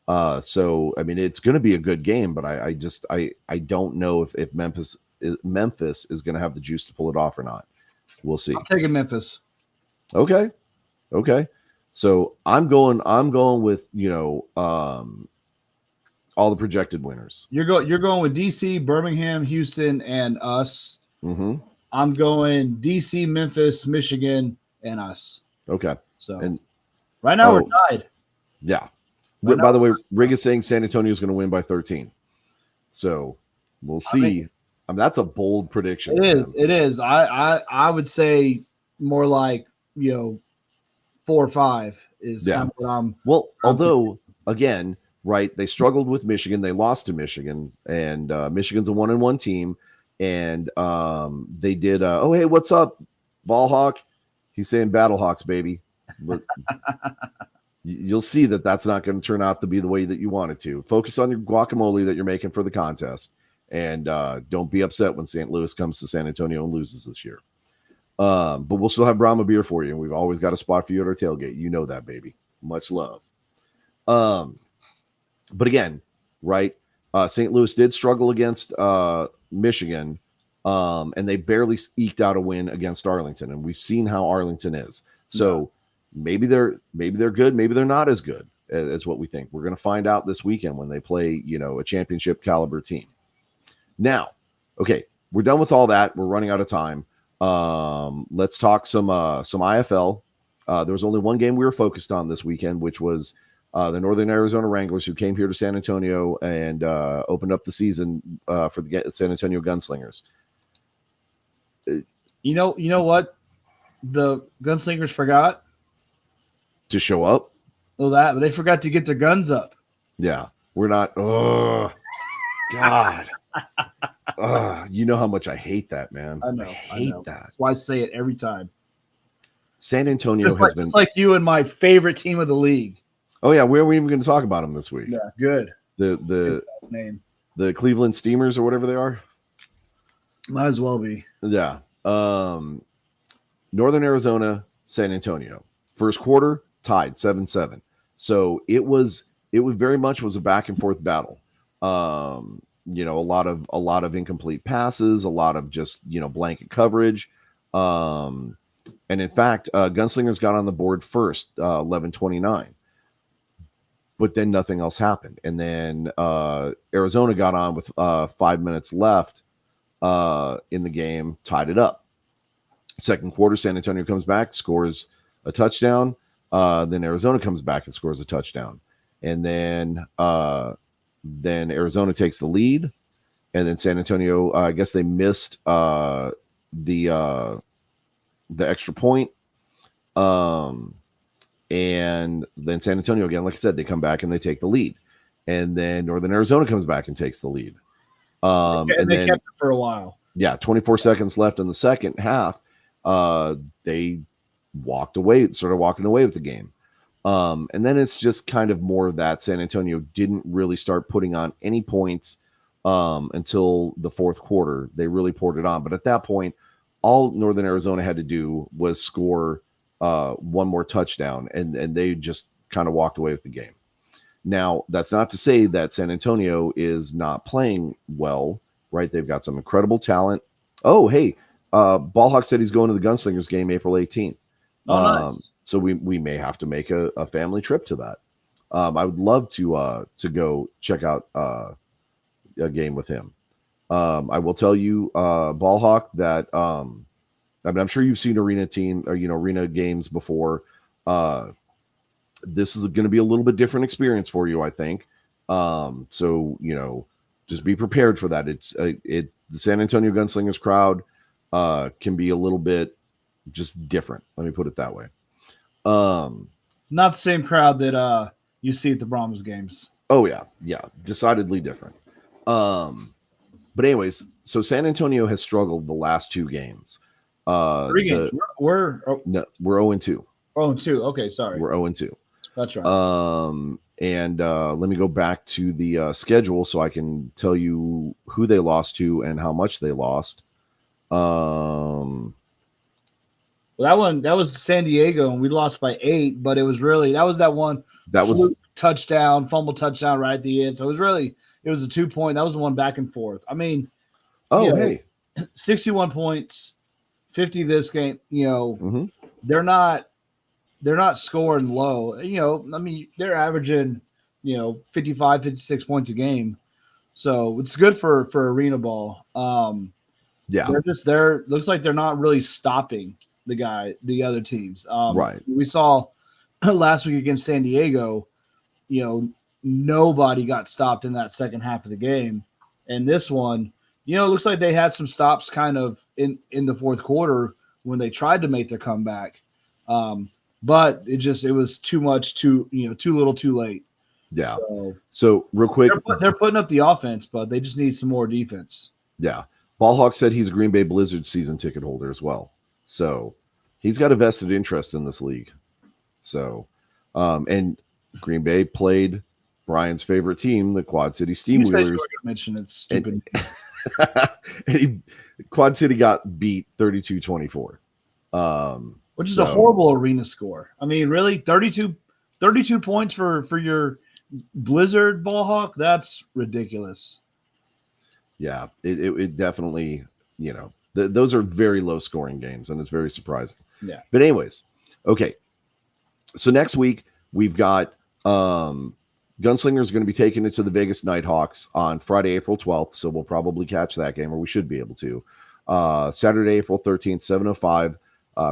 6-4. So I mean, it's going to be a good game, but I don't know if Memphis is going to have the juice to pull it off or not. We'll see. I'm taking Memphis. Okay. So I'm going with all the projected winners. You're going with DC, Birmingham, Houston, and us. Mm-hmm. I'm going DC, Memphis, Michigan, and us. Okay. So and right now we're tied. Yeah. Right By the way, Rig is saying San Antonio is going to win by 13. So we'll see. I mean, that's a bold prediction. It is. I would say more like 4 or 5 is kind of what I'm. Well, although again, right, they struggled with Michigan. They lost to Michigan, and Michigan's a 1-1 team. And they did. Oh, hey, what's up, Ball Hawk? He's saying Battle Hawks, baby. But you'll see that that's not going to turn out to be the way that you want it to. Focus on your guacamole that you're making for the contest, and don't be upset when St. Louis comes to San Antonio and loses this year. But we'll still have Brahma beer for you, and we've always got a spot for you at our tailgate. You know that, baby. Much love. But again, right, St. Louis did struggle against Michigan, and they barely eked out a win against Arlington, and we've seen how Arlington is. So maybe they're good, maybe they're not as good as what we think. We're going to find out this weekend when they play, a championship caliber team. Now, okay, we're done with all that. We're running out of time. Let's talk some IFL. There was only one game we were focused on this weekend, which was the Northern Arizona Wranglers, who came here to San Antonio and opened up the season for the San Antonio Gunslingers. You know what? The Gunslingers forgot To show up. but they forgot to get their guns up. Yeah, we're not. Oh, God. You know how much I hate that, man. I know. I hate that. That's why I say it every time. San Antonio has been. It's like you and my favorite team of the league. Oh yeah, where are we even going to talk about them this week? Yeah, good. The name. The Cleveland Steamers or whatever they are. Might as well be. Yeah. Northern Arizona, San Antonio. First quarter tied 7-7. So it very much was a back and forth battle. A lot of incomplete passes, a lot of just, blanket coverage. And in fact, Gunslingers got on the board first, 11-29. But then nothing else happened. And then Arizona got on with 5 minutes left in the game, tied it up. Second quarter, San Antonio comes back, scores a touchdown. Then Arizona comes back and scores a touchdown. And then Arizona takes the lead. And then San Antonio, I guess they missed the extra point. And then San Antonio, again, like I said, they come back and they take the lead. And then Northern Arizona comes back and takes the lead. And they kept it for a while. Yeah, 24 seconds left in the second half. They started walking away with the game. And then it's just kind of more of that. San Antonio didn't really start putting on any points until the fourth quarter. They really poured it on. But at that point, all Northern Arizona had to do was score one more touchdown, and they just kind of walked away with the game. Now, that's not to say that San Antonio is not playing well, right? They've got some incredible talent. Oh, hey, Ballhawk said he's going to the Gunslingers game April 18th. Oh, nice. So we may have to make a family trip to that. I would love to go check out a game with him. I will tell you, Ballhawk, that I'm sure you've seen arena games before. This is going to be a little bit different experience for you, I think. So just be prepared for that. The San Antonio Gunslingers crowd can be a little bit just different. Let me put it that way. It's not the same crowd that you see at the Brahms games. Oh yeah, decidedly different. But anyways, so San Antonio has struggled the last two games. 3 games. We're 0-2. 0-2. Okay, sorry. We're 0-2. That's right. And let me go back to the schedule so I can tell you who they lost to and how much they lost. Well, that was San Diego, and we lost by 8. But it was really that was touchdown, fumble touchdown right at the end. So it was a 2-point. That was the one back and forth. I mean, hey, 61 points, 50 this game. Mm-hmm. They're not scoring low. I mean, they're averaging 55, 56 points a game. So it's good for arena ball. Yeah, looks like they're not really stopping the other teams. Right. We saw last week against San Diego, nobody got stopped in that second half of the game. And this one, it looks like they had some stops kind of in the fourth quarter when they tried to make their comeback. But it was too much, too little, too late. Yeah. So real quick, they're putting up the offense, but they just need some more defense. Yeah. Ballhawk said he's a Green Bay Blizzard season ticket holder as well. So he's got a vested interest in this league. So, and Green Bay played Brian's favorite team, the Quad City Steamwheelers. Mention it's stupid. Quad City got beat 32-24. Which is a horrible arena score. I mean, really, 32 points for your Blizzard Ballhawk? That's ridiculous. Yeah, it definitely, those are very low scoring games, and it's very surprising. Yeah. But anyways, okay. So next week we've got Gunslingers going to be taking it to the Vegas Nighthawks on Friday, April 12th. So we'll probably catch that game, or we should be able to. Saturday, April 13th, 7:05.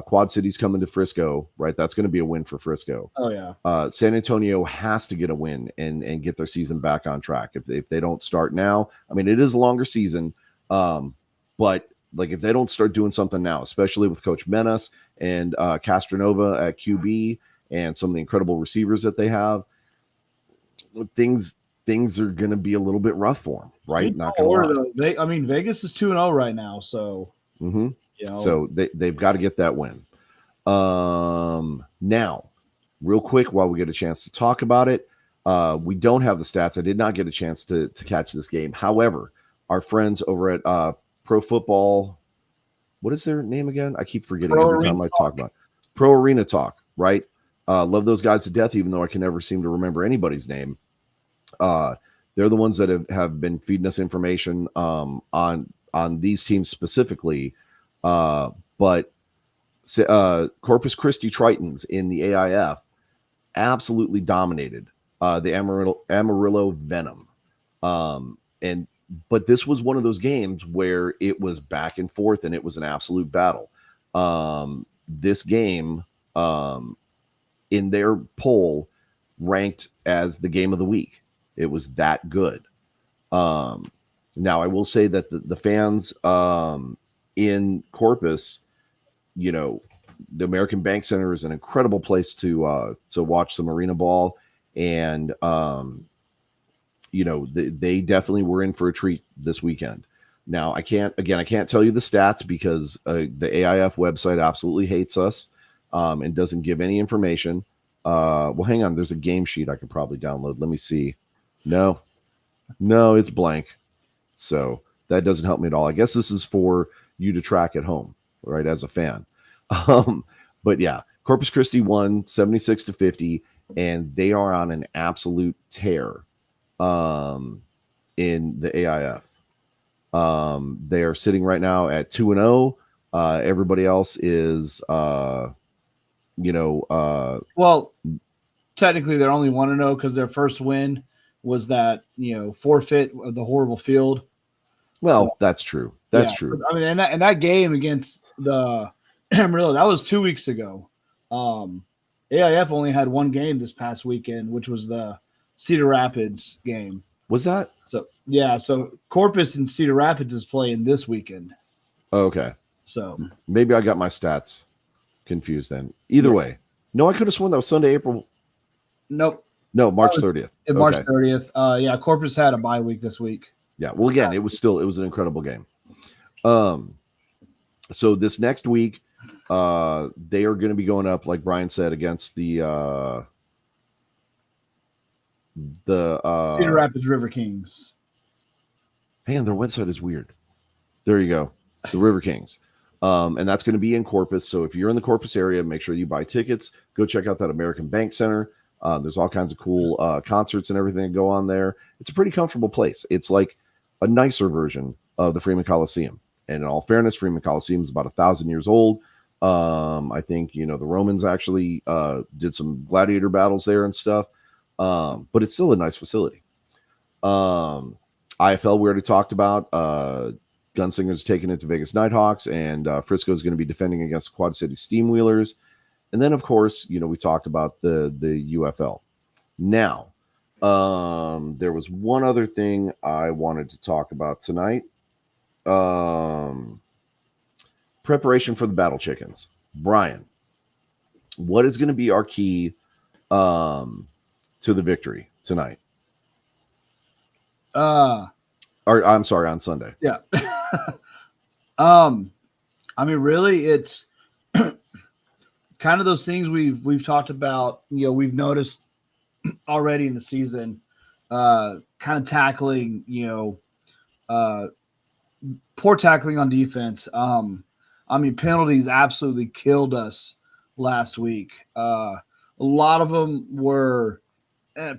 Quad City's coming to Frisco, right? That's going to be a win for Frisco. Oh yeah. San Antonio has to get a win and get their season back on track. If they don't start now, I mean, it is a longer season, but like if they don't start doing something now, especially with Coach Menas and Castronova at QB and some of the incredible receivers that they have, things are going to be a little bit rough for them, right? Not going to lie. I mean, Vegas is 2-0 right now, so so they've got to get that win. Now, real quick, while we get a chance to talk about it, we don't have the stats. I did not get a chance to catch this game. However, our friends over at Pro Football, what is their name again? I keep forgetting every time I talk about it. Pro Arena Talk, right? Love those guys to death, even though I can never seem to remember anybody's name. They're the ones that have been feeding us information on these teams specifically. But Corpus Christi Tritons in the AIF absolutely dominated the Amarillo Venom. But this was one of those games where it was back and forth and it was an absolute battle. This game in their poll ranked as the game of the week. It was that good. Now, I will say that the fans in Corpus, the American Bank Center is an incredible place to watch some arena ball, and they definitely were in for a treat this weekend. Now, I can't tell you the stats because the AIF website absolutely hates us and doesn't give any information. Well, hang on, there's a game sheet I could probably download. Let me see. No, it's blank. So that doesn't help me at all. I guess this is for you to track at home, right, as a fan. But yeah, Corpus Christi won 76-50, and they are on an absolute tear in the AIF. They are sitting right now at 2-0. Everybody else is, well, technically they're only 1-0 because their first win was that forfeit of the horrible field. Well, so, that's true. That's true. I mean, and that game against the Amarillo, that was 2 weeks ago. AIF only had one game this past weekend, which was the Cedar Rapids game. Was that? So yeah, so Corpus and Cedar Rapids is playing this weekend. Okay. So maybe I got my stats confused then. Either way. No, I could have sworn that was Sunday, April. Nope. No, March 30th. March 30th. Yeah, Corpus had a bye week this week. Yeah. Well, again, it was an incredible game. So this next week, they are going to be going up, like Brian said, against the Cedar Rapids River Kings. Man, their website is weird. There you go. The River Kings. And that's going to be in Corpus. So if you're in the Corpus area, make sure you buy tickets. Go check out that American Bank Center. There's all kinds of cool concerts and everything that go on there. It's a pretty comfortable place. It's like a nicer version of the Freeman Coliseum. And in all fairness, Freeman Coliseum is about 1,000 years old. I think, the Romans actually did some gladiator battles there and stuff. But it's still a nice facility. IFL, we already talked about. Gunslingers taking it to Vegas Nighthawks, and Frisco is going to be defending against Quad City Steamwheelers. And then, of course, we talked about the UFL. Now, there was one other thing I wanted to talk about tonight. Preparation for the Battle Chickens. Brian, what is going to be our key to the victory tonight? Or I'm sorry, on Sunday. Yeah. I mean, really, it's kind of those things we've talked about. We've noticed already in the season, kind of tackling. Poor tackling on defense. I mean, penalties absolutely killed us last week. A lot of them were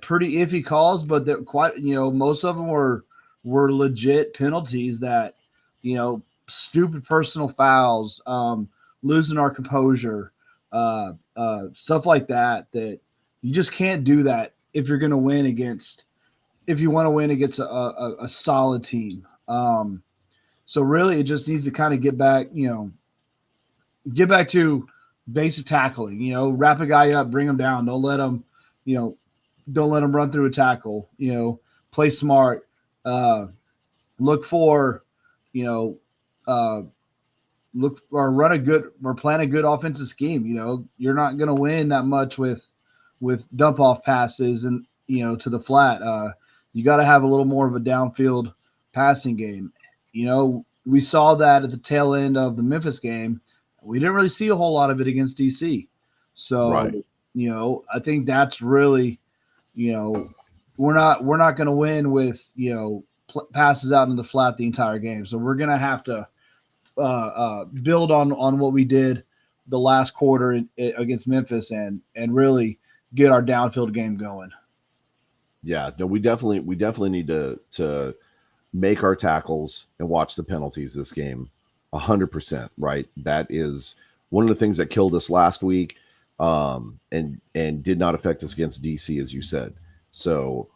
pretty iffy calls, but they're quite. Most of them were were legit penalties that, stupid personal fouls, losing our composure, stuff like that. That you just can't do that if you're going to win against, if you want to win against a solid team. So really, it just needs to kind of get back to basic tackling. Wrap a guy up, bring him down. You know, don't let him run through a tackle. Play smart. Look for, you know, uh, look or run a good or plan a good offensive scheme. You're not going to win that much with dump off passes and to the flat. You got to have a little more of a downfield passing game. We saw that at the tail end of the Memphis game. We didn't really see a whole lot of it against DC. So, Right. I think that's really, we're not going to win with, passes out in the flat the entire game. So we're going to have to build on what we did the last quarter against Memphis and really get our downfield game going. Yeah, no, we definitely need to make our tackles and watch the penalties this game 100%, right? That is one of the things that killed us last week, and did not affect us against DC, as you said. So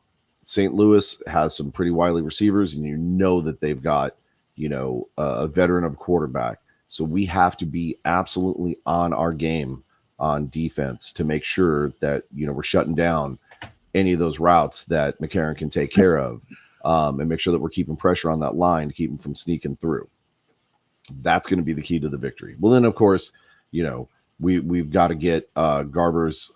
St. Louis has some pretty wily receivers, and that they've got a veteran of a quarterback. So we have to be absolutely on our game on defense to make sure that we're shutting down any of those routes that McCarron can take care of, and make sure that we're keeping pressure on that line to keep him from sneaking through. That's going to be the key to the victory. Well, then, of course, we've got to get Garber's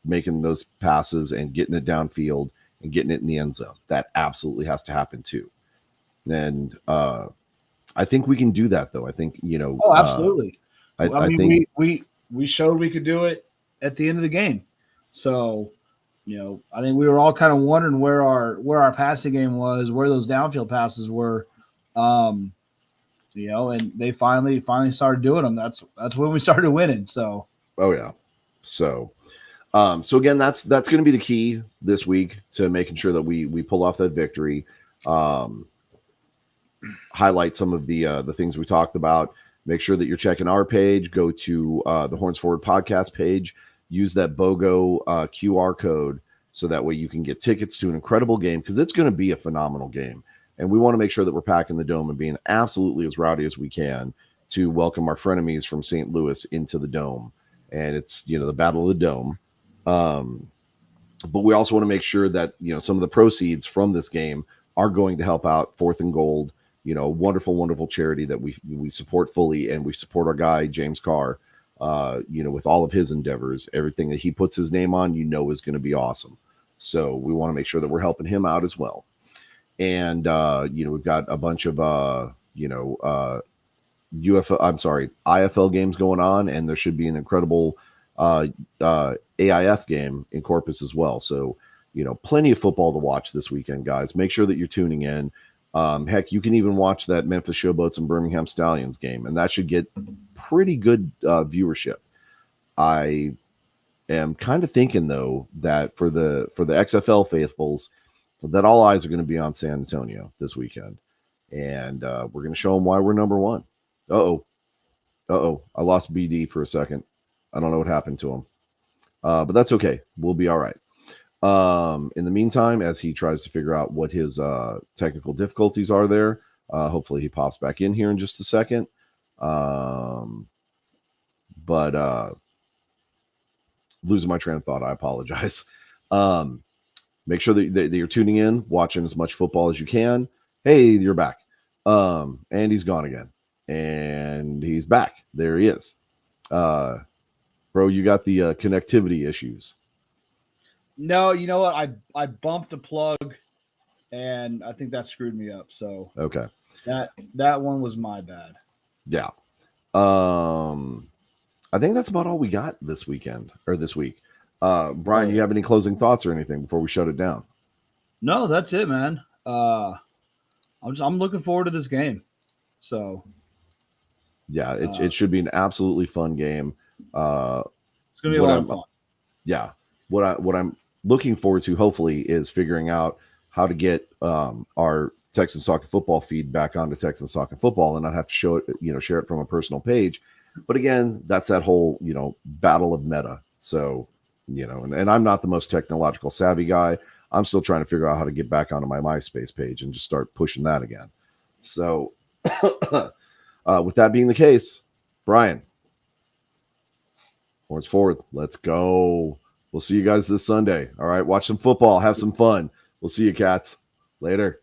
making those passes and getting it downfield and getting it in the end zone. That absolutely has to happen too. And I think we can do that, though. I think Oh, absolutely. I mean, think we showed we could do it at the end of the game. So, I think we were all kind of wondering where our passing game was, where those downfield passes were. And they finally started doing them. That's when we started winning. So, oh yeah. So again, that's going to be the key this week to making sure that we pull off that victory. Highlight some of the things we talked about. Make sure that you're checking our page. Go to the Horns Forward podcast page. Use that BOGO QR code so that way you can get tickets to an incredible game, because it's going to be a phenomenal game. And we want to make sure that we're packing the dome and being absolutely as rowdy as we can to welcome our frenemies from St. Louis into the dome. And it's, the Battle of the Dome. But we also want to make sure that, some of the proceeds from this game are going to help out Fourth and Gold, wonderful, wonderful charity that we support fully. And we support our guy, James Carr, with all of his endeavors. Everything that he puts his name on, is going to be awesome. So we want to make sure that we're helping him out as well. And, we've got a bunch of, IFL games going on, and there should be an incredible AIF game in Corpus as well. So, plenty of football to watch this weekend, guys. Make sure that you're tuning in. Heck, you can even watch that Memphis Showboats and Birmingham Stallions game, and that should get pretty good viewership. I am kind of thinking, though, that for the XFL faithfuls, that all eyes are going to be on San Antonio this weekend, and we're going to show them why we're number one. I lost BD for a second. I don't know what happened to him, but that's okay. We'll be all right. In the meantime, as he tries to figure out what his technical difficulties are there, hopefully he pops back in here in just a second. But losing my train of thought, I apologize. Make sure that you're tuning in, watching as much football as you can. Hey, you're back. And he's gone again. And he's back. There he is. Bro, you got the connectivity issues. No, you know what? I bumped a plug, and I think that screwed me up. So Okay. That one was my bad. Yeah. I think that's about all we got this weekend or this week. Brian, you have any closing thoughts or anything before we shut it down? No, that's it, man. I'm looking forward to this game. So yeah, it should be an absolutely fun game. It's gonna be a lot of fun. Yeah. What I'm looking forward to, hopefully, is figuring out how to get our Texans Talking Football feed back onto Texans Talking Football and not have to show it, share it from a personal page. But again, that's that whole, battle of meta. So, and I'm not the most technological savvy guy. I'm still trying to figure out how to get back onto my MySpace page and just start pushing that again. So, with that being the case, Brian, horns forward. Let's go. We'll see you guys this Sunday. All right. Watch some football. Have some fun. We'll see you, cats. Later.